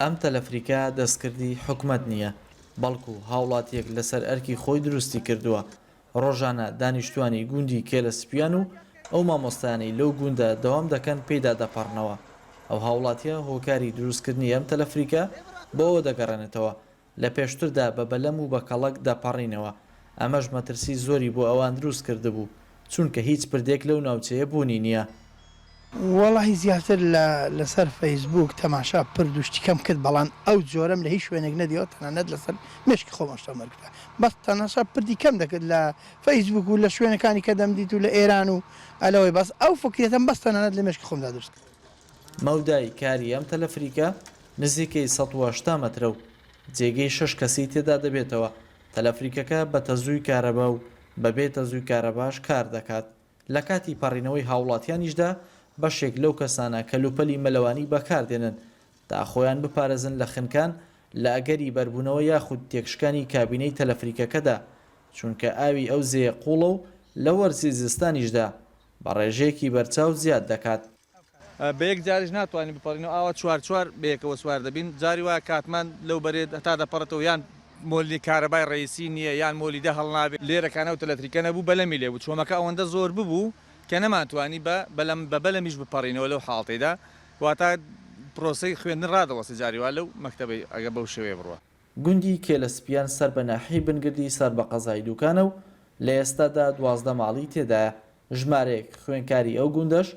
ئەم تەلەفریکە دەستکردی حکومەت نییە، بەڵکو هاوڵاتیەک لەسەر ئەرکی خۆی دروستی کردووە. ڕۆژانە دانیشتوانی گوندی کێلەسپیان و ئەو مامۆستانی لەو گوندە دەوام دەکەن پێیدا دەپەڕنەوە. ئەو هاوڵاتیە هۆکاری دروستکردنی ئەم تەلەفریکە بۆەوە دەگەڕێنێتەوە لە پێشتردا بە بەلەم و بە کەڵک دەپەڕینەوە. ئەمەش مەترسی زۆری بۆ ئەوان دروست کردبوو، چونکە هیچ پردێک لەو ناوچەیە بوونی نییە. وەڵی زیاتر لەسەر فەیسبوک تەماشا پرد و شتیکەم کرد، بەڵام ئەو جۆرەم لە هیچ شوێنێک نەدیەوە، تەنانەت لەسەر مشکی خۆمەشتا مەرگدا بەس تەناشا پردی کەم دەکرد لە فەیسبوک و لە شوێنەکانی کە دەمدیت و لە ئێران و ئەلەوەی بەس ئەو فکرێتم بەس تەنانەت لە مشکی خۆمدا دروست کرد. مەودای کاری ئەم تەلەفریکە نزیکەی 180 مەترە و جێگەی 6 کەسی تێدا دەبێتەوە. تەلەفریکەکە بە تەزووی کارەبا و بەبێ تەزووی کارەباش کار دەکات. لە کاتی پەڕینەوەی هاوڵاتیانیشدا بەشێک لەو کەسانە کە لوپەلی مەلەوانی بەکاردێنن تا خۆیان بپارێزن لە خنکان لە ئەگەری بەربوونەوە یاخود تێکشکانی کابینەی تەلەفریکەکەدا، چونکە ئاوی ئەو زێ قوڵە و لە وەرزی زستانیشدا بە ڕێژەیەکی بەرچاو زیاد دەکات. بە یەک جاریش ناتوانین بپەڕینەوە، ئاوا چوار بەیەکەوە سوار دەبین. جاری وایە کاتمان لەو بەرێت هەتا دەپەڕێتەوە، یان مۆلی کارەبای ڕئیسی نییە یان مۆلی دە هەڵنابێت. لێرەکانە و تەلەفریکە نەبوو بەلەمی لێبوو، چۆمەکە ئەوەندە زۆر ببوو کە نەماتوانی بە بەلەمیش بپەڕینەوە لەو حاڵتەیدا، واتە پرۆسەی خوێندن ڕادەوەسە جاریوا لەو مەکتەبەی ئەگە بەو شێوەیە بڕوە. گوندی کێلەسپیان سەر بە ناحی بنگردی سەر بە قەزای دووکانە و لە ئێستادا 12 ماڵی تێدایە. ژمارەیەک خوێنکاری ئەو گوندەش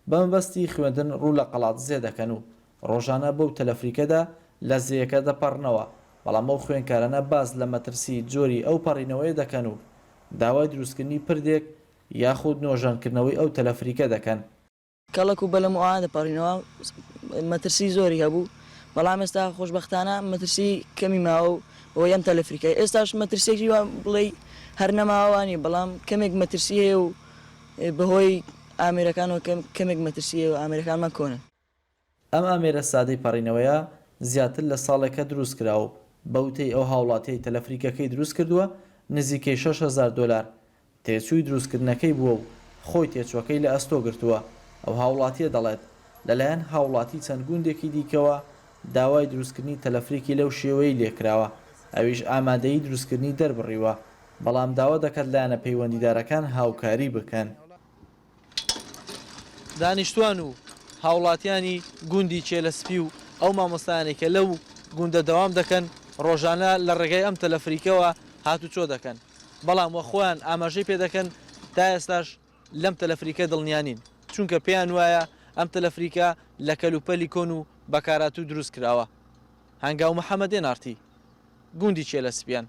بەمەبەستی خوێندن ڕوو لە قەڵات زێ دەکەن و ڕۆژانە بەو تەلەفریکەدا لە زیەکە دەپەڕنەوە، بەڵام ئەو خوێنکارانە باز لە مەترسی جۆری ئەو پەڕینەوەی دەکەن و داوای دروستکردنی پردێک یاخود نۆژانکردنەوەی ئەو تەلەفریکە دەکەن. کەڵک و بەلەم وانە دەپەڕینەوە مەترسی زۆری هەبوو، بەڵام ئێستا خۆشبەختانە مەترسی کەمی ماوە و ئەوەی ئەم تەلەفریکای ئێستاش مەترسێکی بڵێ هەر نەماوانی، بەڵام کەمێک مەترسی هەیە و بەهۆی ئامێرەکانەوە کەمێک مەترسی هەیە و ئامێرەکانمان کۆنن. ئەم ئامێرە سادەی پەڕینەوەیە زیاتر لە ساڵێکە دروست کراوە و بەوتەی ئەو هاوڵاتیەی تەلەفریکەکەی دروست کردووە نزیکەی 6,000 دلار تێچووی دروستکردنەکەی بووە و خۆی تێچوەکەی لە ئەستۆ گرتووە. ئەو هاوڵاتیە دەڵێت لەلایەن هاوڵاتی چەند گوندێکی دیکەوە داوای دروستکردنی تەلەفریکی لەو شێوەی لێکراوە، ئەویش ئامادەیی دروستکردنی دەربڕیوە، بەڵام داوا دەکات لایەنە پەیوەندیدارەکان هاوکاری بکەن. دانیشتوان و هاوڵاتیانی گوندی کێلەسپی و ئەو مامۆستایانێک کە لەو گوندە دەوام دەکەن ڕۆژانە لە ڕێگەی ئەم تەلەفریکەوە هاتوچۆ دەکەن، بەڵام وە خۆیان ئاماژەی پێ دەکەن تا ئێستاش لەم تەلەفریکە دڵنیانین، چونکە پێیان وایە ئەم تەلەفریکە لە کەلوپەلی کۆن و بەکارات و دروست کراوە. هەنگاو محەممەدێ نارتی، گوندی کێلەسپیان.